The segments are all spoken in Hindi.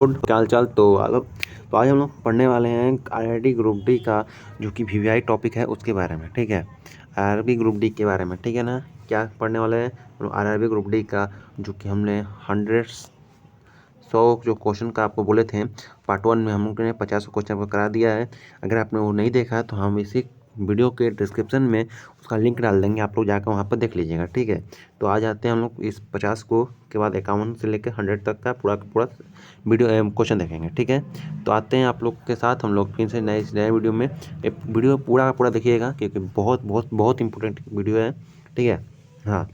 क्या हाल चाल। तो आज हम लोग पढ़ने वाले हैं आईआईटी ग्रुप डी का जो कि वीवीआई टॉपिक है उसके बारे में। ठीक है, आरआरबी ग्रुप डी के बारे में। ठीक है ना, क्या पढ़ने वाले हैं आरआरबी ग्रुप डी का, जो कि हमने 100 जो क्वेश्चन का आपको बोले थे पार्ट 1 में हम लोग ने 50 क्वेश्चन आपको करा दिया है। अगर आपने वो नहीं देखा तो हम इसी वीडियो के डिस्क्रिप्शन में उसका लिंक डाल देंगे, आप लोग जाकर वहाँ पर देख लीजिएगा। ठीक है, तो आ जाते हैं हम लोग इस 50 को के बाद 51 से लेकर 100 तक का पूरा वीडियो क्वेश्चन देखेंगे। ठीक है, तो आते हैं आप लोग के साथ हम लोग फिर से नए वीडियो में। वीडियो पूरा का पूरा देखिएगा क्योंकि बहुत बहुत बहुत इंपॉर्टेंट वीडियो है। ठीक है, हाँ,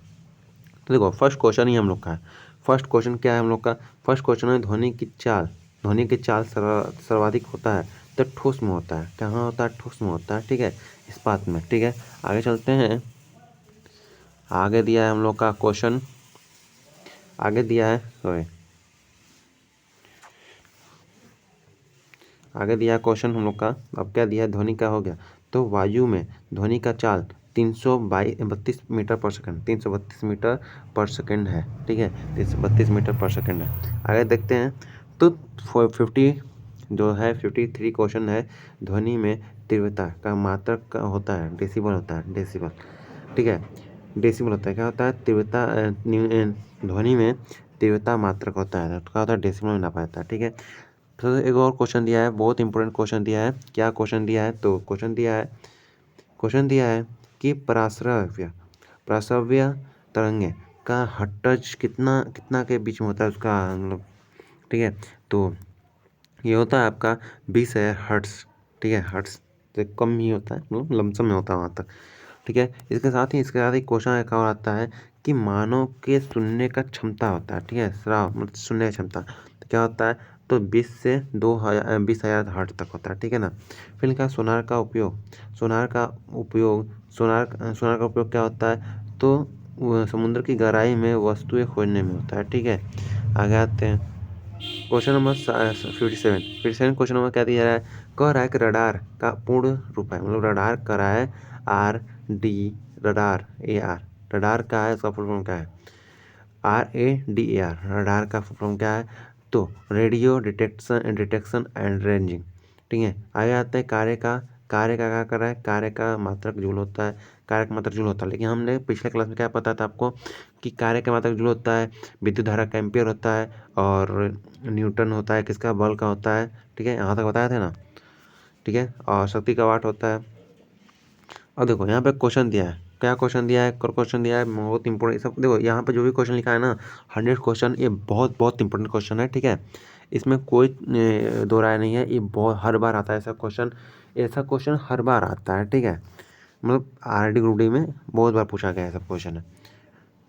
तो देखो फर्स्ट क्वेश्चन ही हम लोग का है। फर्स्ट क्वेश्चन क्या है हम लोग का? फर्स्ट क्वेश्चन है ध्वनि की चाल सर्वाधिक होता है तो ठोस में होता है। कहाँ होता है? ठोस में होता है। ठीक है, इस्पात में। ठीक है, आगे चलते हैं। आगे दिया है हम लोग का क्वेश्चन, आगे दिया है आगे दिया है क्वेश्चन हम लोग का। अब क्या दिया है? ध्वनि का हो गया। तो वायु में ध्वनि का चाल 332 मीटर पर सेकंड 332 मीटर पर सेकंड है। ठीक है, 332 मीटर पर सेकंड है। आगे देखते हैं। तो 50 जो है 53 क्वेश्चन है। ध्वनि में तीव्रता का मात्रक का होता है डेसिबल होता है, डेसिबल। ठीक है, डेसिबल होता है। क्या होता है? तीव्रता ध्वनि में तीव्रता मात्रक होता है, तो क्या होता है? डेसिबल में नापा जाता है। ठीक है, तो एक और क्वेश्चन दिया है, बहुत इंपॉर्टेंट क्वेश्चन दिया है। क्या क्वेश्चन दिया है? तो क्वेश्चन दिया है कि प्रासव्य तरंगे का हर्ट्ज कितना कितना के बीच में होता है उसका मतलब। ठीक है, तो ये होता है आपका 20,000 हर्ट्ज। ठीक है, हर्ट्ज से कम ही होता है, मतलब लमसम में होता है वहाँ तक। ठीक है, इसके साथ ही क्वेश्चन एक और आता है कि मानव के सुनने का क्षमता होता है। ठीक है, श्राव मतलब सुनने की क्षमता तो क्या होता है? तो 20,000 हर्ट्ज तक होता है। ठीक है ना। फिर लिखा सोनार का उपयोग। सोनार का उपयोग क्या होता है? तो समुद्र की गहराई में वस्तुएं खोजने में होता है। ठीक है, आगे आते हैं। क्वेश्चन नंबर 57 क्वेश्चन नंबर क्या दिया है? कह रहा है कि रडार का पूर्ण रूप है, मतलब रडार कह रहा है RD, रडार AR, रडार का है, इसका फुल फॉर्म क्या है? RADAR, रडार का फुल फॉर्म क्या है? तो रेडियो डिटेक्शन एंड रेंजिंग। ठीक है, आगे आते हैं कार्य का क्या कर रहा है? कार्य का मात्रक जूल होता है, कार्य का मात्रक जूल होता है। लेकिन हमने पिछले क्लास में क्या पता था आपको कि कार्य का मात्रक जूल होता है, विद्युत धारा का एम्पियर होता है, और न्यूटन होता है किसका? बल का होता है। ठीक है, यहाँ तक बताया था ना। ठीक है, और शक्ति का वाट होता है। अब देखो यहाँ पे क्वेश्चन दिया है, क्या क्वेश्चन दिया है? क्वेश्चन दिया है बहुत इंपॉर्टेंट। सब देखो यहाँ पे जो भी क्वेश्चन लिखा है ना, 100 क्वेश्चन, ये बहुत बहुत इंपॉर्टेंट क्वेश्चन है। ठीक है, इसमें कोई दो राय नहीं है। ये बहुत हर बार आता है ऐसा क्वेश्चन, हर बार आता है। ठीक है, मतलब आरआरबी ग्रुप डी में बहुत बार पूछा गया है सब क्वेश्चन है।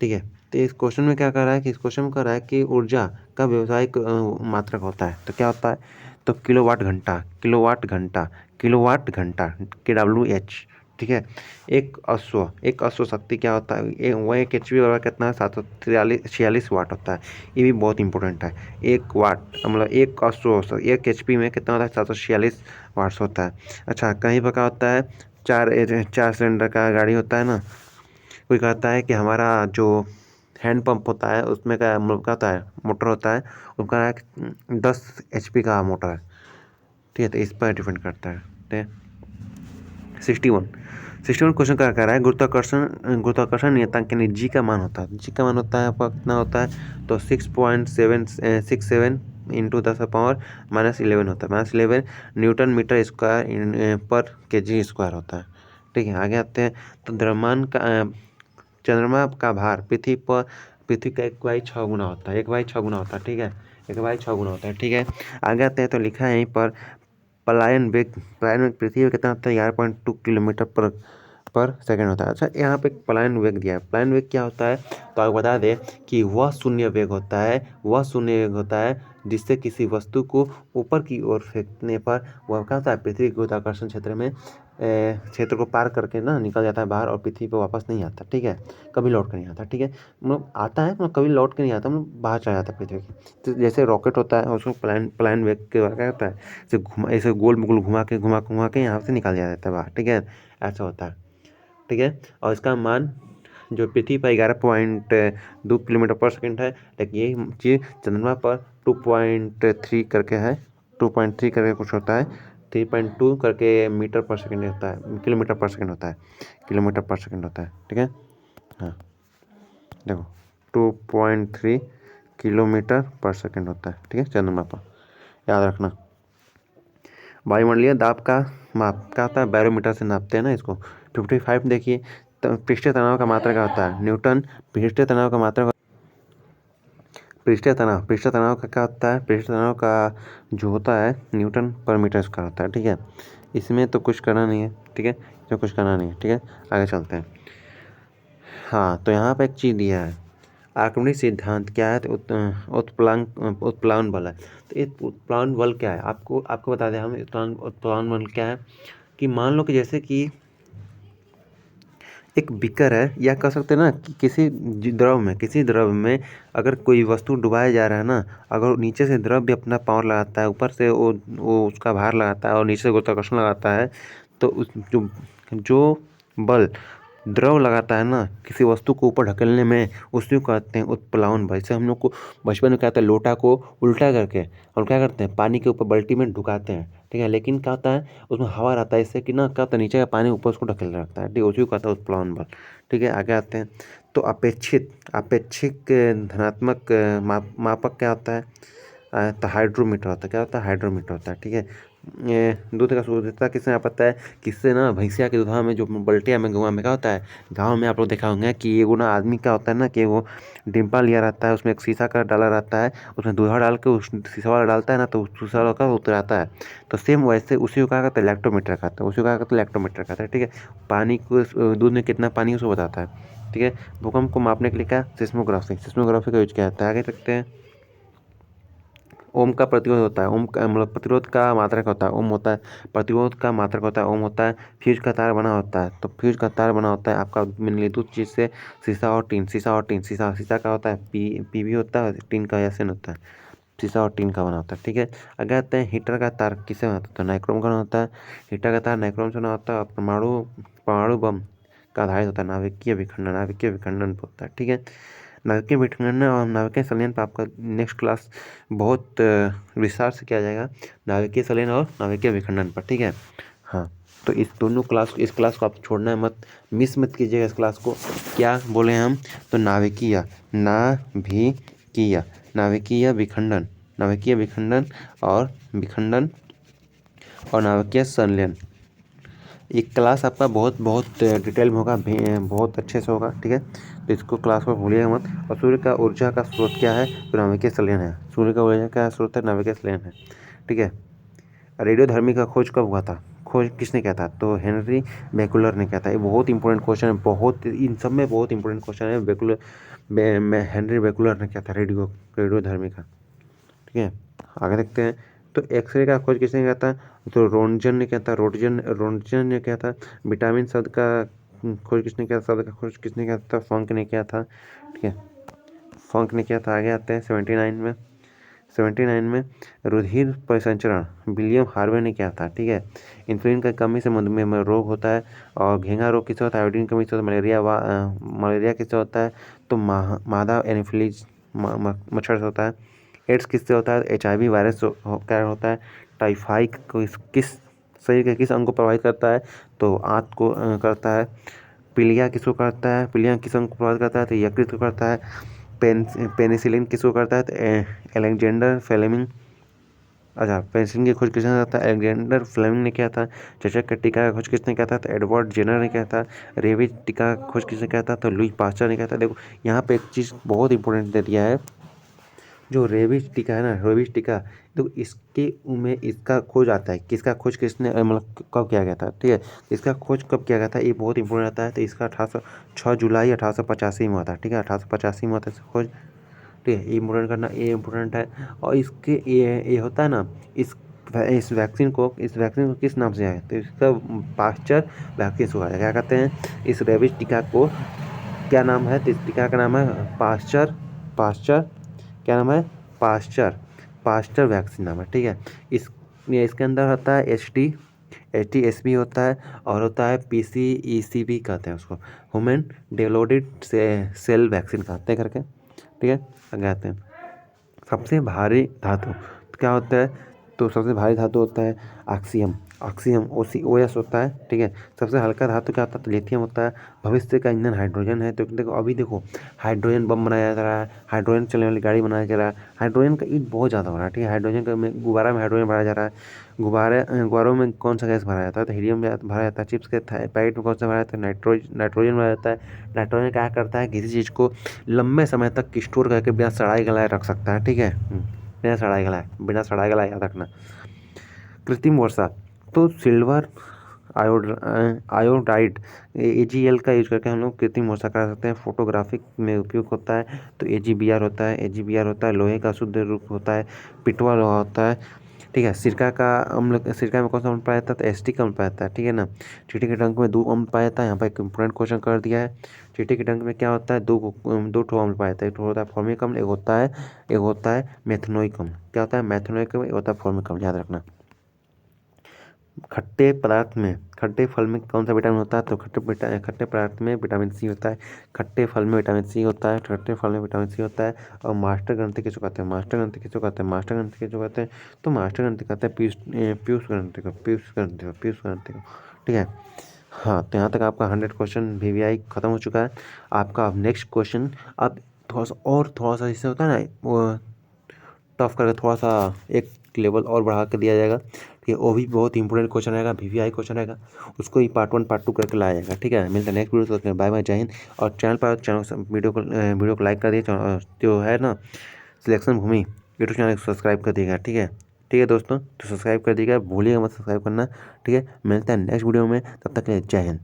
ठीक है, तो इस क्वेश्चन में क्या कर रहा है कि इस क्वेश्चन में कर रहा है कि ऊर्जा का व्यावसायिक मात्रक होता है। तो क्या होता है? तो किलोवाट घंटा KWH। ठीक है, एक अश्व शक्ति क्या होता है? वह एक HP वाला कितना है? 746 वाट होता है। ये भी बहुत इंपॉर्टेंट है। एक वाट मतलब एक HP में कितना होता है? 746 वाट्स होता है। अच्छा, कहीं पर क्या होता है? चार सिलेंडर का गाड़ी होता है ना। कोई कहता है कि हमारा जो हैंड पंप होता है उसमें क्या मतलब क्या होता है? मोटर होता है, उसका 10 HP का मोटर है। ठीक है, तो इस पर डिपेंड करता है। ठीक है, 61 क्वेश्चन क्या कह रहा है? गुरुत्वाकर्षण नियतांक यानी जी का मान होता है। जी का मान होता है आपका कितना होता है? तो 6.67 इंटू 10⁻11 होता है। -11 न्यूटन मीटर स्क्वायर पर KG स्क्वायर होता है। ठीक है, आगे आते हैं। तो द्रव्यमान का चंद्रमा का भार पृथ्वी का 1/6 गुना होता है, 1/6 गुना होता है। ठीक है, 1/6 गुना होता है। ठीक है, आगे आते हैं। तो लिखा है यहीं पर पलायन वेग पृथ्वी में कितना होता है? 11.2 किलोमीटर पर सेकंड होता है। अच्छा, यहाँ पे पलायन वेग दिया है। पलायन वेग क्या होता है? तो आपको बता दें कि वह शून्य वेग होता है जिससे किसी वस्तु को ऊपर की ओर फेंकने पर वह क्या होता है? पृथ्वी के गुरुत्वाकर्षण क्षेत्र को पार करके ना निकल जाता है बाहर और पृथ्वी पर वापस नहीं आता। ठीक है, कभी लौट कर नहीं आता। ठीक है, मतलब आता है मतलब कभी लौट के नहीं आता, मतलब बाहर चला जाता है पृथ्वी की। तो जैसे रॉकेट होता है उसको पलायन वेग के क्या होता है? ऐसे गोल घुमा के यहाँ से निकाल दिया जाता है बाहर। ठीक है, ऐसा होता है। ठीक है, और इसका मान जो पृथ्वी पर 11.2 किलोमीटर पर सेकंड है, लेकिन ये चीज़ चंद्रमा पर 2.3 करके है, 2.3 करके कुछ होता है, 3.2 करके मीटर पर सेकेंड होता है, किलोमीटर पर सेकेंड होता है, किलोमीटर पर सेकेंड होता है। ठीक है, हाँ देखो 2.3 किलोमीटर पर सेकेंड होता है। ठीक है, चंद्रमा पर, याद रखना। वायुमंडलीय दाब का माप क्या होता है, बैरोमीटर से नापते हैं ना इसको। 55 देखिए, पृष्ठीय तनाव का मात्रा क्या होता है, न्यूटन। पृष्ठीय तनाव का मात्रा, पृष्ठीय तनाव का क्या होता है, पृष्ठीय तनाव का जो होता है न्यूटन पर मीटर स्क्वायर होता है। ठीक है, इसमें तो कुछ करना नहीं है। ठीक है, इसमें कुछ करना नहीं है। ठीक है, आगे चलते हैं। हाँ, तो यहाँ पे एक चीज़ दिया है, आक्रमणिक सिद्धांत क्या है, तो उत्प्लावन बल है। तो ये उत्प्लावन बल क्या है, आपको बता दें हम। उत्प्लावन बल क्या है कि मान लो कि जैसे कि एक बीकर है, या कह सकते हैं ना कि किसी द्रव में अगर कोई वस्तु डुबाया जा रहा है ना, अगर नीचे से द्रव भी अपना पावर लगाता है, ऊपर से वो उसका भार लगाता है और नीचे से गुरुत्वाकर्षण लगाता है, तो उस जो बल द्रव लगाता है ना किसी वस्तु को ऊपर ढकेलने में, उसी को कहते हैं उत्प्लावन बल। जैसे हम लोग को बचपन में क्या होता है, लोटा को उल्टा करके हम क्या करते हैं, पानी के ऊपर बाल्टी में ढुकाते हैं। ठीक है, लेकिन क्या होता है उसमें हवा रहता है, इससे कि ना क्या होता है नीचे का पानी ऊपर उसको ढकेल रखता है। ठीक है, उसी को कहता है उत्प्लावन बल। ठीक है, आगे आते हैं। तो अपेक्षिक धनात्मक मापक क्या होता है, तो हाइड्रोमीटर होता है। क्या होता है, हाइड्रोमीटर होता है। ठीक है, ये दूध का शुद्धता किससे आप पता है, किससे ना, भैंसिया के दूधा में जो बल्टिया में गाँव में क्या होता है, गाँव में आप लोग देखा होंगे कि एगो ना आदमी क्या होता है ना कि वो डिब्बा लिया रहता है, उसमें एक शीशा का डाला रहता है, उसमें दूधा डाल के उस शीशा वाला डालता है ना, तो उस शीशा वाला का उतराता है। तो सेम वैसे उसी को क्या कहते हैं, इलेक्ट्रोमीटर कहता है, उसी को क्या कहते हैं, इलेक्ट्रोमीटर कहता है। ठीक है, पानी को, दूध में कितना पानी है उसको बताता है। ठीक है, भूकंप को मापने के लिए क्या, सिस्मोग्राफी का यूज किया जाता है। आगे रखते हैं। ओम का प्रतिरोध होता है, ओम का मतलब प्रतिरोध का मात्रक होता है, ओम होता है प्रतिरोध का मात्रक होता है, ओम होता है फ्यूज का तार बना होता है। तो फ्यूज का तार बना होता है आपका मिली दूध चीज़ से, शीशा का होता है पी भी होता है, टीन का एस एन होता है, शीशा और टीन का बना होता है। ठीक है, अगर आते हैं हीटर का तार किससे बना होता है, नाइक्रोम का होता है। हीटर का तार नाइक्रोम से बना होता है और परमाणु बम का आधारित होता है, नाभिकीय विखंडन होता है। ठीक है, नाभिकीय विखंडन और नाभिकीय संलयन पर आपका नेक्स्ट क्लास बहुत विस्तार से किया जाएगा, नाभिकीय संलयन और नाभिकीय विखंडन पर। ठीक है, हाँ तो इस क्लास को आप छोड़ना है मत, मिस मत कीजिएगा इस क्लास को। क्या बोले हम, तो नाभिकीय विखंडन और नाभिकीय संलयन। ये क्लास आपका बहुत बहुत डिटेल में होगा, बहुत अच्छे से होगा। ठीक है, तो इसको क्लास को भूलिएगा मत। और सूर्य का ऊर्जा का स्रोत क्या है, तो नाभिकीय संलयन है। सूर्य का ऊर्जा का स्रोत है, नाभिकीय संलयन है। ठीक है, रेडियोधर्मी का खोज कब हुआ था, खोज किसने किया था, तो हेनरी बेकुलर ने किया था। ये बहुत इंपॉर्टेंट क्वेश्चन है, बहुत इन सब में बहुत इंपॉर्टेंट क्वेश्चन है। हेनरी बेकुलर ने किया था रेडियोधर्मी का। ठीक है, आगे देखते हैं। तो एक्सरे का खोज किसने किया था, तो रोन्टजन ने किया था, रोन्टजन ने किया था। विटामिन शब्द का खोज किसने किया, फंक ने किया था। ठीक है, फंक ने किया था। आगे आते हैं 79 में रुधिर परिसंचरण विलियम हार्वे ने किया था। ठीक है, इंसुलिन की कमी से मधुमेह में रोग होता है, और घेंगा रोग किससे होता है, आयोडीन कमी से होता है, मलेरिया किससे होता है, तो मादा एनोफिलीज मच्छर से होता है। एड्स किससे होता है, HIV वायरस क्या होता है। टाइफाइड को किस शरीर के किस अंग को प्रभावित करता है, तो आंत को करता है। पीलिया किसको करता है, पीलिया किस अंग को प्रभावित करता है, तो यकृत को करता है। पेनिसिलिन किसको करता है, तो एलेक्जेंडर फ्लेमिंग। अच्छा, पेनिसिलिन की खोज किसने किया था, एलेक्जेंडर फ्लेमिंग ने किया था। चेचक के टीका का खोज किसने किया था, तो एडवर्ड जेनर ने किया था। रेबीज टीका का खोज किसने किया था, तो लुई पास्चर ने किया था। देखो यहाँ पे एक चीज़ बहुत इंपॉर्टेंट दे दिया है, जो रेबीज टीका है ना, रेबीज टीका, तो इसके में इसका खोज आता है, किसका खोज किसने मतलब कब किया गया था। ठीक है, इसका खोज कब किया गया था, ये बहुत इंपॉर्टेंट आता है। तो इसका 6 जुलाई 1885 में हुआ था। ठीक है, 1885 में हुआ था इसका खोज। ठीक है, ये इंपॉर्टेंट करना, ये इंपॉर्टेंट है। और इसके ये होता है ना, इस वैक्सीन को किस नाम से आया, तो इसका पास्चर वैक्सीन हुआ है। क्या कहते हैं, इस रेबीज टीका को क्या नाम है, तो इस टीका का नाम है पास्चर क्या नाम है, पास्चर वैक्सीन नाम है। ठीक है, इसके अंदर होता है HTSB होता है, और होता है PCEC भी कहते हैं उसको, ह्यूमन डेवलप्ड सेल वैक्सीन कहते हैं करके। ठीक है, आगे आते हैं। सबसे भारी धातु तो क्या होता है, तो सबसे भारी धातु होता है ऑक्सीजन, ऑक्सीजन OCOS होता है, ठीक है। सबसे हल्का धातु क्या होता है, तो लिथियम होता है। भविष्य का ईंधन हाइड्रोजन है। तो देखो अभी देखो हाइड्रोजन बम बनाया जा रहा है, हाइड्रोजन चलने वाली गाड़ी बनाया जा रहा है, हाइड्रोजन का यूज बहुत ज़्यादा हो रहा है, ठीक है। हाइड्रोजन का गुब्बारा में हाइड्रोजन भरा जा रहा है। गुब्बारों में कौन सा गैस भरा जाता है, तो हीलियम भरा जाता है। चिप्स के पैकेट में कौन सा भरा जाता है, नाइट्रोजन भरा जाता है। नाइट्रोजन क्या करता है, किसी चीज़ को लंबे समय तक स्टोर करके बिना सड़ाई गलाए रख सकता है, ठीक है। बिना सड़ाए गलाए याद रखना। कृत्रिम वर्षा तो सिल्वर आयोडाइड AgL का यूज करके हम लोग कृत्रिम वर्षा करा सकते हैं। फोटोग्राफिक में उपयोग होता है तो AgBr होता है। AgBr होता है लोहे का शुद्ध रूप होता है, पिटवा लोहा होता है, ठीक है। सिरका में कौन सा अम्ल पाया जाता है, तो एसिटिक अम्ल पाया जाता है, ठीक है ना। चींटी के डंक में 2 अम्ल पाया जाता है। यहाँ पर एक इंपॉर्टेंट क्वेश्चन कर दिया है, चींटी के डंक में क्या होता है, दो ठो अम्ल पाया जाता है। एक होता है फॉर्मिक अम्ल, एक होता है मेथनोइक अम्ल। क्या होता है, मेथनोइक अम्ल, एक होता है फॉर्मिक अम्ल, याद रखना। खट्टे फल में कौन सा विटामिन होता है, तो खट्टे पदार्थ में विटामिन सी होता है। खट्टे फल में विटामिन सी होता है, खट्टे फल में विटामिन सी होता है। और मास्टर ग्रंथि किसको कहते हैं, तो मास्टर ग्रंथि कहते हैं पीयूष ग्रंथि को, ठीक है। हाँ, तो यहाँ तक आपका 100 क्वेश्चन VVI खत्म हो चुका है। आपका अब नेक्स्ट क्वेश्चन अब थोड़ा सा इससे होता है ना, वो टफ करके थोड़ा सा एक लेवल और बढ़ा कर दिया जाएगा, ठीक है। वो भी बहुत इंपॉर्टेंट क्वेश्चन रहेगा, VVI क्वेश्चन रहेगा। उसको ही पार्ट 1 पार्ट 2 करके लाया जाएगा, ठीक है। मिलता है नेक्स्ट वीडियो, तो बाय बाय, जय हिंद। और वीडियो को लाइक कर दिए, जो है ना सिलेक्शन भूमि यूट्यूब चैनल को सब्सक्राइब कर दिएगा, ठीक है। ठीक है दोस्तों, तो सब्सक्राइब कर दिएगा, भूलिएगा मत सब्सक्राइब करना, ठीक है। मिलता है नेक्स्ट वीडियो में, तब तक के लिए जय हिंद।